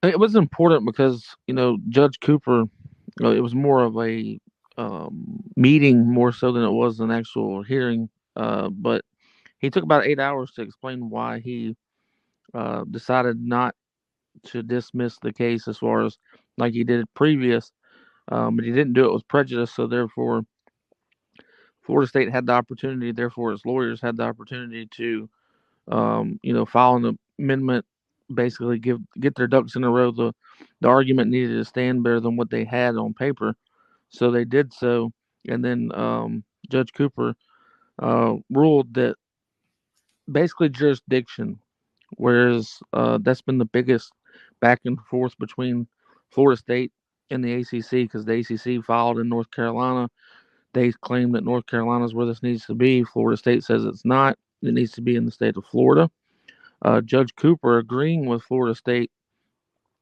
It was important because Judge Cooper. It was more of a meeting more so than it was an actual hearing. But he took about 8 hours to explain why he decided not to dismiss the case as far as like he did previous. But he didn't do it with prejudice, so therefore Florida State had the opportunity. Therefore, its lawyers had the opportunity to file an amendment, basically get their ducks in a row. The argument needed to stand better than what they had on paper, so they did so. And then Judge Cooper ruled that basically jurisdiction, whereas that's been the biggest back and forth between Florida State and the ACC because the ACC filed in North Carolina. They claim that North Carolina is where this needs to be. Florida State says it's not. It needs to be in the state of Florida. Judge Cooper agreeing with Florida State.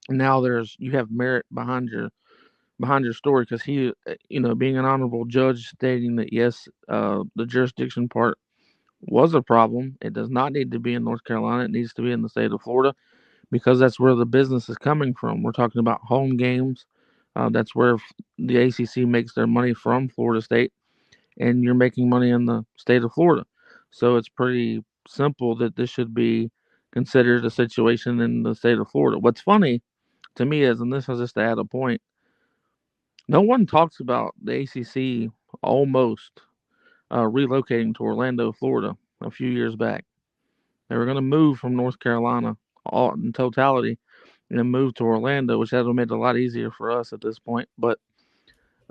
Now you have merit behind your story because he, being an honorable judge, stating that yes, the jurisdiction part was a problem. It does not need to be in North Carolina. It needs to be in the state of Florida because that's where the business is coming from. We're talking about home games. That's where the ACC makes their money from, Florida State, and you're making money in the state of Florida. So it's pretty simple that this should be considered a situation in the state of Florida. What's funny to me is, and this is just to add a point, no one talks about the ACC almost relocating to Orlando, Florida a few years back. They were going to move from North Carolina all in totality and then move to Orlando, which has made it a lot easier for us at this point. But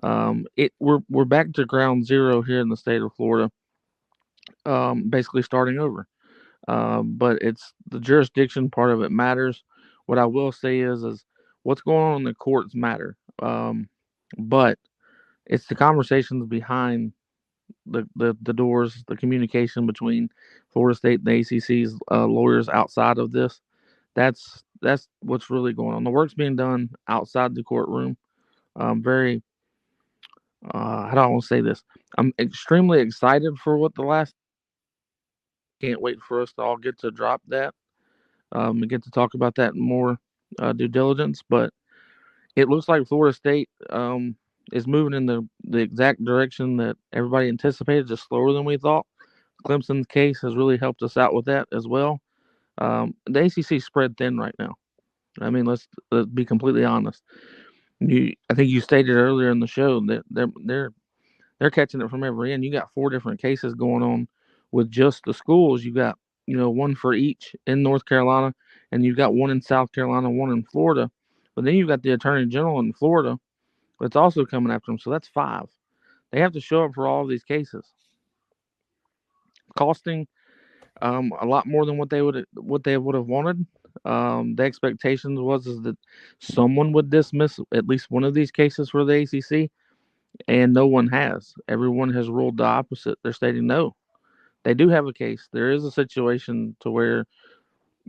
we're back to ground zero here in the state of Florida, basically starting over. But it's the jurisdiction part of it matters. What I will say is what's going on in the courts matter. But it's the conversations behind the doors, the communication between Florida State and the ACC's lawyers outside of this. That's what's really going on. The work's being done outside the courtroom. Very, how do I want to say this? I'm extremely excited for what the last. Can't wait for us to all get to drop that and get to talk about that in more due diligence. But it looks like Florida State is moving in the exact direction that everybody anticipated, just slower than we thought. Clemson's case has really helped us out with that as well. The ACC spread thin right now. I mean, let's be completely honest. I think you stated earlier in the show that they're catching it from every end. You got four different cases going on with just the schools. You got one for each in North Carolina, and you've got one in South Carolina, one in Florida. But then you've got the Attorney General in Florida that's also coming after them. So that's five. They have to show up for all of these cases, costing a lot more than what they would have wanted. The expectations is that someone would dismiss at least one of these cases for the ACC, and no one has. Everyone has ruled the opposite. They're stating no. They do have a case. There is a situation to where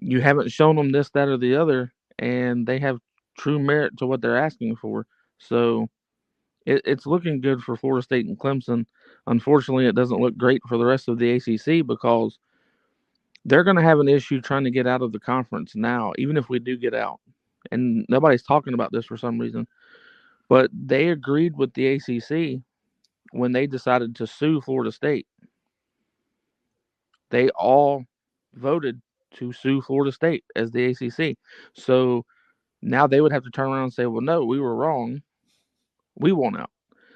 you haven't shown them this, that, or the other, and they have true merit to what they're asking for. So it's looking good for Florida State and Clemson. Unfortunately, it doesn't look great for the rest of the ACC because they're going to have an issue trying to get out of the conference now, even if we do get out. And nobody's talking about this for some reason. But they agreed with the ACC when they decided to sue Florida State. They all voted to sue Florida State as the ACC. So now they would have to turn around and say, well, no, we were wrong. We want out.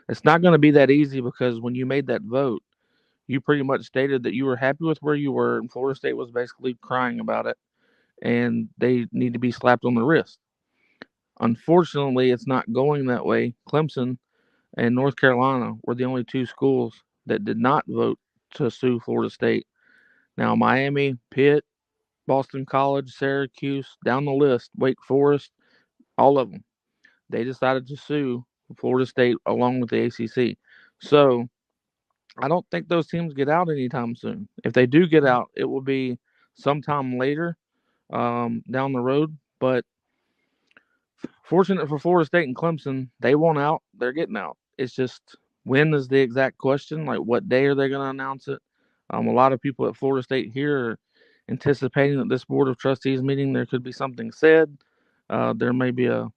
It's not going to be that easy because when you made that vote, you pretty much stated that you were happy with where you were, and Florida State was basically crying about it, and they need to be slapped on the wrist. Unfortunately, it's not going that way. Clemson and North Carolina were the only two schools that did not vote to sue Florida State. Now, Miami, Pitt, Boston College, Syracuse, down the list, Wake Forest, all of them, they decided to sue Florida State along with the ACC. So I don't think those teams get out anytime soon. If they do get out, it will be sometime later down the road. But fortunate for Florida State and Clemson, they want out. They're getting out. It's just when is the exact question? Like what day are they going to announce it? A lot of people at Florida State here are anticipating that this board of trustees meeting there could be something said. there may be an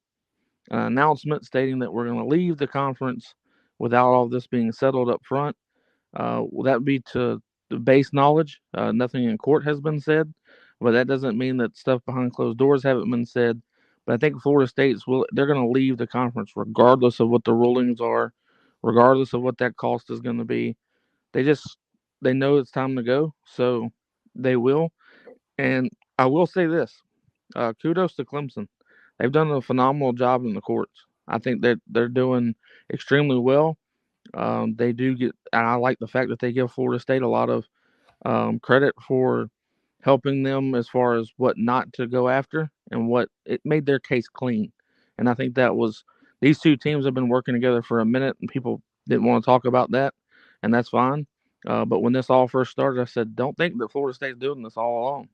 announcement stating that we're going to leave the conference without all this being settled up front. Will that be to the base knowledge? Nothing in court has been said, but that doesn't mean that stuff behind closed doors haven't been said. But I think Florida State's they're going to leave the conference regardless of what the rulings are, regardless of what that cost is going to be. They just they know it's time to go, so they will. And I will say this: kudos to Clemson. They've done a phenomenal job in the courts. I think that they're doing extremely well. They do get, and I like the fact that they give Florida State a lot of credit for helping them as far as what not to go after and what it made their case clean. And I think that was these two teams have been working together for a minute, and people didn't want to talk about that, and that's fine. But when this all first started, I said, don't think that Florida State's doing this all alone.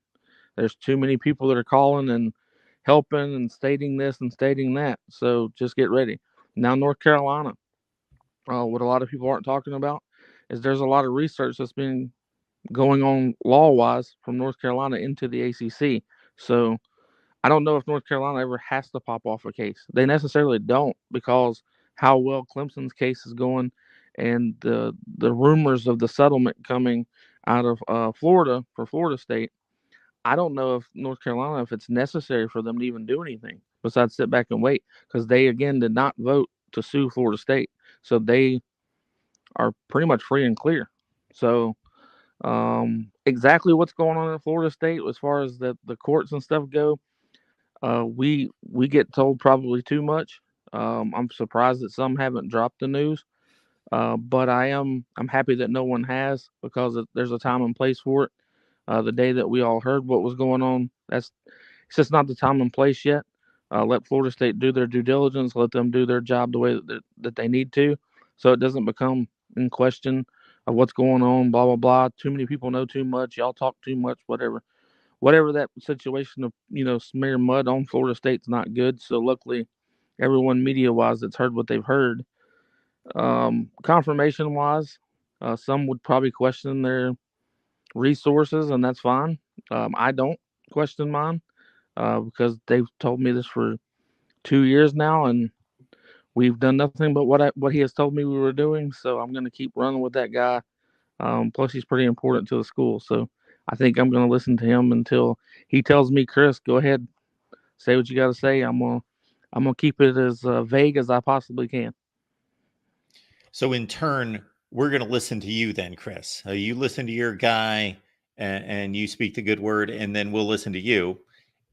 There's too many people that are calling and helping and stating this and stating that. So just get ready. Now, North Carolina, what a lot of people aren't talking about is there's a lot of research that's been going on law wise from North Carolina into the ACC. So I don't know if North Carolina ever has to pop off a case. They necessarily don't because how well Clemson's case is going and the rumors of the settlement coming out of Florida for Florida State. I don't know if North Carolina, if it's necessary for them to even do anything besides sit back and wait because they, again, did not vote to sue Florida State. So they are pretty much free and clear. So exactly what's going on in Florida State as far as the courts and stuff go, we get told probably too much. I'm surprised that some haven't dropped the news, but I'm happy that no one has because there's a time and place for it. The day that we all heard what was going on, it's just not the time and place yet. Let Florida State do their due diligence. Let them do their job the way that they need to, so it doesn't become in question of what's going on. Blah blah blah. Too many people know too much. Y'all talk too much. Whatever that situation of smear mud on Florida State's not good. So luckily, everyone media wise that's heard what they've heard. Confirmation wise, some would probably question their resources, and that's fine. I don't question mine because they've told me this for 2 years now, and we've done nothing but what he has told me we were doing. So I'm going to keep running with that guy. Plus, he's pretty important to the school, so I think I'm going to listen to him until he tells me, Chris, go ahead, say what you got to say. I'm gonna keep it as vague as I possibly can. So in turn, we're going to listen to you then, Chris. You listen to your guy and you speak the good word, and then we'll listen to you.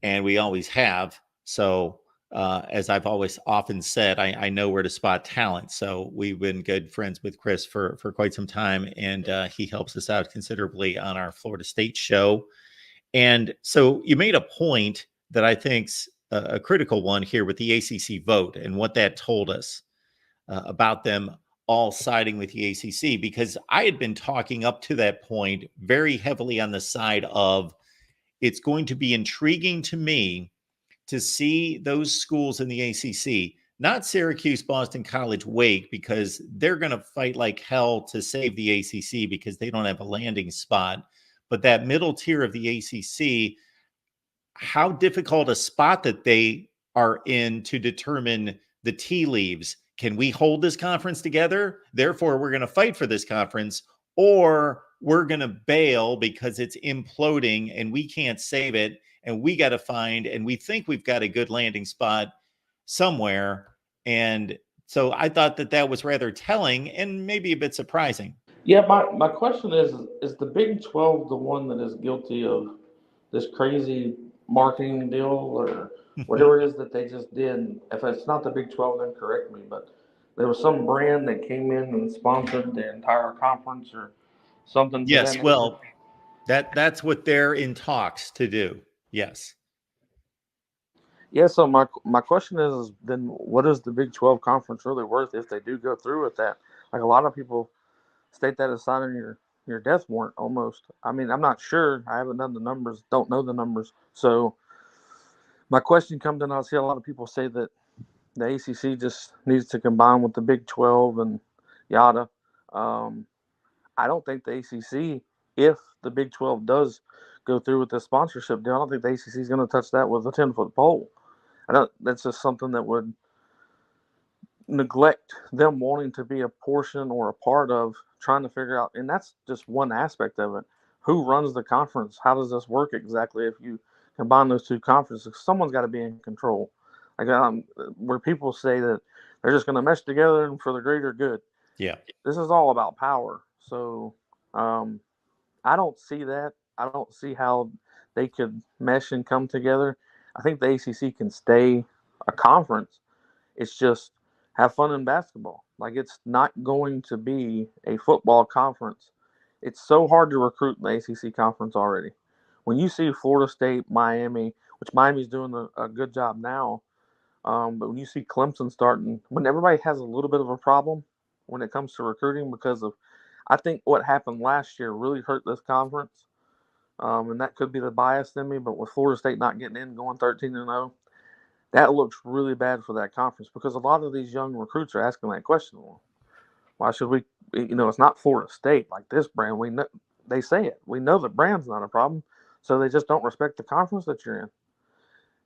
And we always have. So, as I've always often said, I know where to spot talent. So we've been good friends with Chris for quite some time, and he helps us out considerably on our Florida State show. And so you made a point that I think's a critical one here with the ACC vote and what that told us about them all siding with the ACC, because I had been talking up to that point very heavily on the side of it's going to be intriguing to me to see those schools in the ACC, not Syracuse, Boston College, Wake, because they're going to fight like hell to save the ACC because they don't have a landing spot. But that middle tier of the ACC, how difficult a spot that they are in to determine the tea leaves. Can we hold this conference together? Therefore, we're going to fight for this conference, or we're going to bail because it's imploding and we can't save it. And we got to find, and we think we've got a good landing spot somewhere. And so I thought that that was rather telling and maybe a bit surprising. Yeah, my question is the Big 12 the one that is guilty of this crazy marketing deal or whatever it is that they just did? If it's not the Big 12, then correct me, but there was some brand that came in and sponsored the entire conference or something to that Yes, nature. well, that's what they're in talks to do. Yes. Yeah, so my question is then what is the Big 12 conference really worth if they do go through with that? Like a lot of people state that as signing your death warrant almost. I mean, I'm not sure. I haven't done the numbers, don't know the numbers. So my question comes in, I see a lot of people say that the ACC just needs to combine with the Big 12 and yada. Um, I don't think the ACC, if the Big 12 does go through with the sponsorship deal, I don't think the ACC is going to touch that with a 10-foot pole. I don't. That's just something that would neglect them wanting to be a portion or a part of trying to figure out. And that's just one aspect of it. Who runs the conference? How does this work exactly? If you combine those two conferences, someone's got to be in control. Like where people say that they're just going to mesh together and for the greater good. Yeah. This is all about power. So um, I don't see that. I don't see how they could mesh and come together. I think the ACC can stay a conference. It's just have fun in basketball. Like it's not going to be a football conference. It's so hard to recruit in the ACC conference already. When you see Florida State, Miami, which Miami's doing a good job now, but when you see Clemson starting, when everybody has a little bit of a problem when it comes to recruiting because of, I think what happened last year really hurt this conference, and that could be the bias in me. But with Florida State not getting in, going 13-0, that looks really bad for that conference because a lot of these young recruits are asking that question. Well, why should we? It's not Florida State like this brand. We know they say it. We know the brand's not a problem, so they just don't respect the conference that you're in.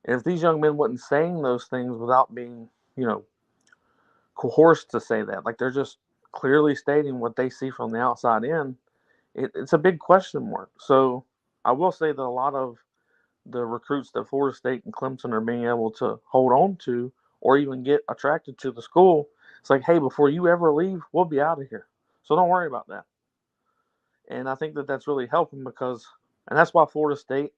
And if these young men wasn't saying those things without being, you know, coerced to say that, like they're just clearly stating what they see from the outside in, it's a big question mark. So I will say that a lot of the recruits that Florida State and Clemson are being able to hold on to or even get attracted to the school, it's like, hey, before you ever leave, we'll be out of here. So don't worry about that. And I think that that's really helping because, and that's why Florida State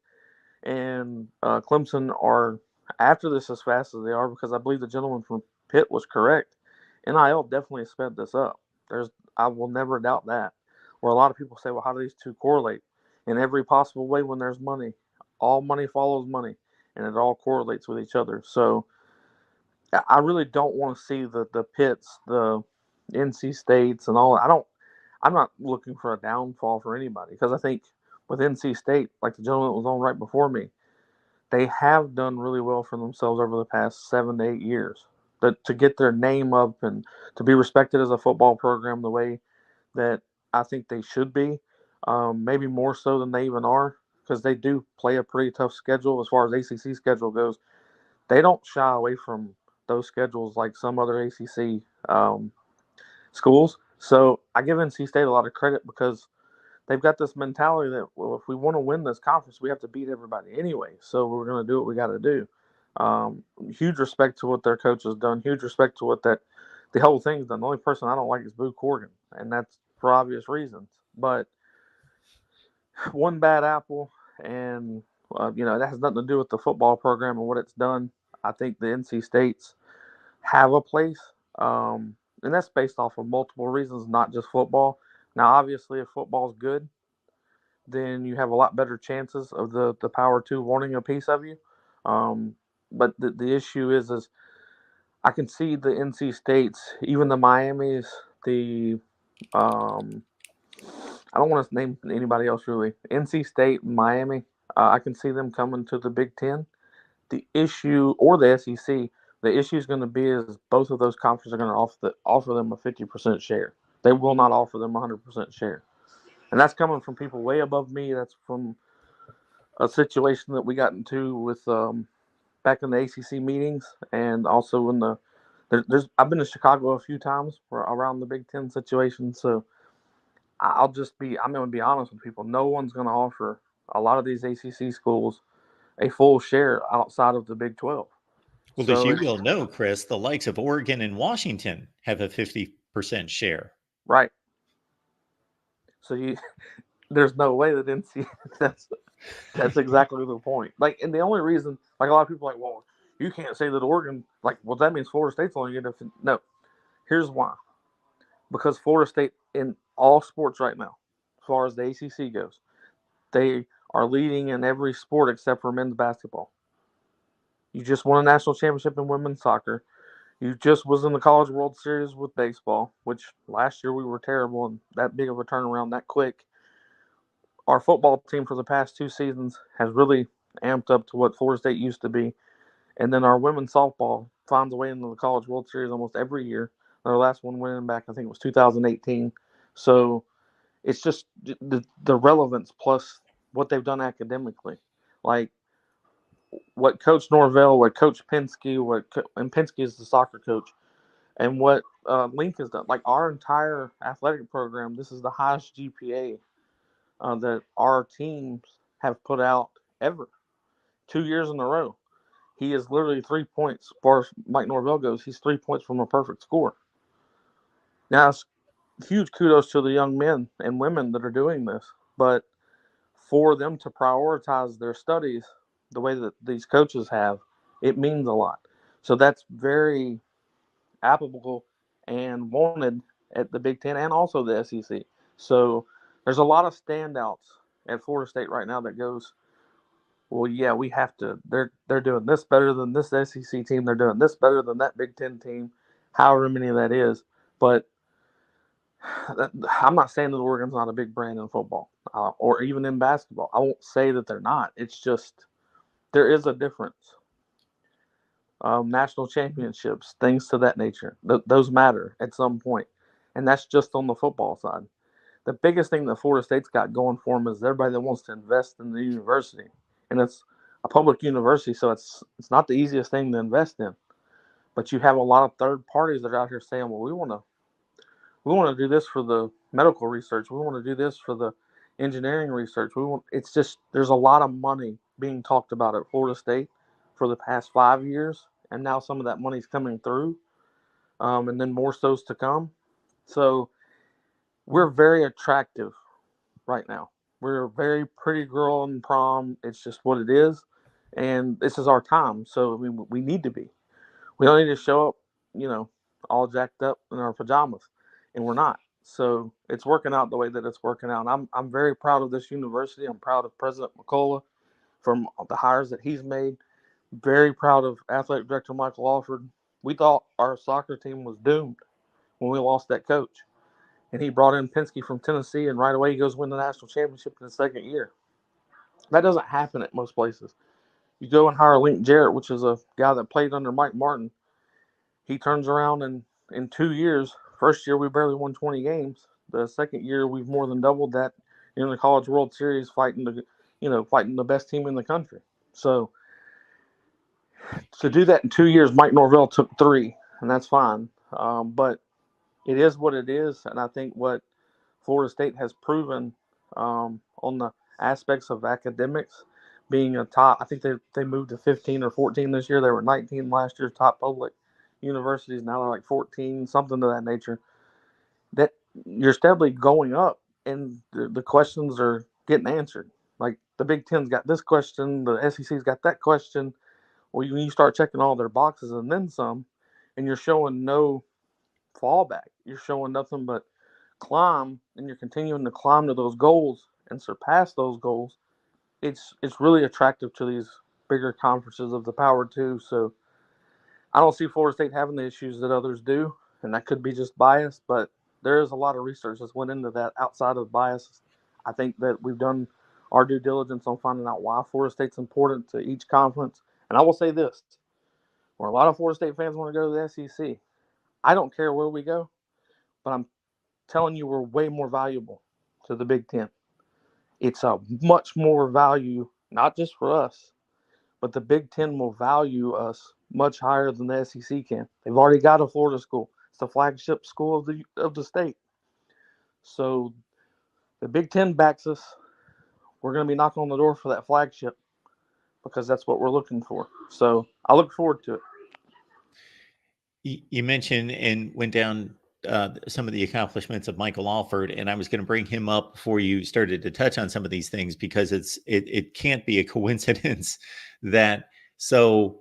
and Clemson are after this as fast as they are because I believe the gentleman from Pitt was correct. NIL definitely sped this up. I will never doubt that. Where a lot of people say, well, how do these two correlate? In every possible way, when there's money, all money follows money, and it all correlates with each other. So I really don't want to see the Pitts, the NC States, and all. I'm not looking for a downfall for anybody because I think with NC State, like the gentleman that was on right before me, they have done really well for themselves over the past 7 to 8 years. To get their name up and to be respected as a football program the way that I think they should be, maybe more so than they even are, because they do play a pretty tough schedule as far as ACC schedule goes. They don't shy away from those schedules like some other ACC schools. So I give NC State a lot of credit because they've got this mentality that, well, if we want to win this conference, we have to beat everybody anyway. So we're going to do what we got to do. Huge respect to what their coach has done. Huge respect to what the whole thing's done. The only person I don't like is Boo Corrigan, and that's for obvious reasons. But one bad apple, and that has nothing to do with the football program and what it's done. I think the NC States have a place, and that's based off of multiple reasons, not just football. Now, obviously, if football's good, then you have a lot better chances of the Power Two wanting a piece of you. Um, but the issue is I can see the NC States, even the Miamis, the um, I don't want to name anybody else really. NC State, Miami, I can see them coming to the Big Ten. The issue, or the SEC, the issue is going to be is both of those conferences are going to offer them a 50% share. They will not offer them a 100% share. And that's coming from people way above me. That's from a situation that we got into with back in the ACC meetings, and also in there's I've been to Chicago a few times around the Big Ten situation. So I'm going to be honest with people. No one's going to offer a lot of these ACC schools a full share outside of the Big 12. Well, as So you it's will know, Chris, the likes of Oregon and Washington have a 50% share. right. So there's no way that NC that's that's exactly the point. Like, and the only reason, like a lot of people are like, well, you can't say that Oregon, like, well, that means Florida State's only going to. No, here's why. Because Florida State in all sports right now, as far as the ACC goes, they are leading in every sport except for men's basketball. You just won a national championship in women's soccer. You just was in the College World Series with baseball, which last year we were terrible, and that big of a turnaround that quick. Our football team for the past 2 seasons has really amped up to what Florida State used to be. And then our women's softball finds a way into the College World Series almost every year. Our last one winning back, I think it was 2018. So it's just the relevance plus what they've done academically. Like what Coach Norvell, what Coach Penske, and Penske is the soccer coach, and what Link has done. Like our entire athletic program, this is the highest GPA that our teams have put out ever, 2 years in a row. He is literally 3 points, as far as Mike Norvell goes. He's 3 points from a perfect score. Now, it's huge kudos to the young men and women that are doing this, but for them to prioritize their studies the way that these coaches have, it means a lot. So that's very applicable and wanted at the Big Ten and also the SEC. So there's a lot of standouts at Florida State right now that goes, well, yeah, we have to. They're doing this better than this SEC team. They're doing this better than that Big Ten team, however many that is. But I'm not saying that Oregon's not a big brand in football or even in basketball. I won't say that they're not. It's just there is a difference. National championships, things to that nature, those matter at some point, and that's just on the football side. The biggest thing that Florida State's got going for them is everybody that wants to invest in the university, and it's a public university, so it's not the easiest thing to invest in. But you have a lot of third parties that are out here saying, "Well, we want to do this for the medical research. We want to do this for the engineering research. We want." It's just there's a lot of money being talked about at Florida State for the past 5 years, and now some of that money's coming through, and then more so's to come. So we're very attractive right now. We're a very pretty girl in prom. It's just what it is, and this is our time. So I mean, we need to be. We don't need to show up, you know, all jacked up in our pajamas, and we're not. So it's working out the way that it's working out. I'm very proud of this university. I'm proud of President McCullough from the hires that he's made. Very proud of Athletic Director Michael Alford. We thought our soccer team was doomed when we lost that coach, and he brought in Penske from Tennessee, and right away he goes win the national championship in the second year. That doesn't happen at most places. You go and hire Link Jarrett, which is a guy that played under Mike Martin. He turns around and in 2 years, first year we barely won 20 games. The second year we've more than doubled that in the College World Series, fighting the best team in the country. So to do that in 2 years, Mike Norvell took three, and that's fine. But it is what it is, and I think what Florida State has proven on the aspects of academics being a top. I think they moved to 15 or 14 this year. They were 19 last year, top public universities. Now they're like 14, something to that nature. That you're steadily going up, and the questions are getting answered. Like the Big Ten's got this question, the SEC's got that question. Well, when you start checking all their boxes and then some, and you're showing no fallback, you're showing nothing but climb, and you're continuing to climb to those goals and surpass those goals. It's really attractive to these bigger conferences of the Power Two. So I don't see Florida State having the issues that others do, and that could be just bias, but there is a lot of research that's went into that outside of bias. I think that we've done our due diligence on finding out why Florida State's important to each conference. And I will say this, where a lot of Florida State fans want to go to the SEC, I don't care where we go, but I'm telling you we're way more valuable to the Big Ten. It's a much more value, not just for us, but the Big Ten will value us much higher than the SEC can. They've already got a Florida school. It's the flagship school of the state. So the Big Ten backs us. We're going to be knocking on the door for that flagship because that's what we're looking for. So I look forward to it. You mentioned and went down some of the accomplishments of Michael Alford, and I was going to bring him up before you started to touch on some of these things because it can't be a coincidence that so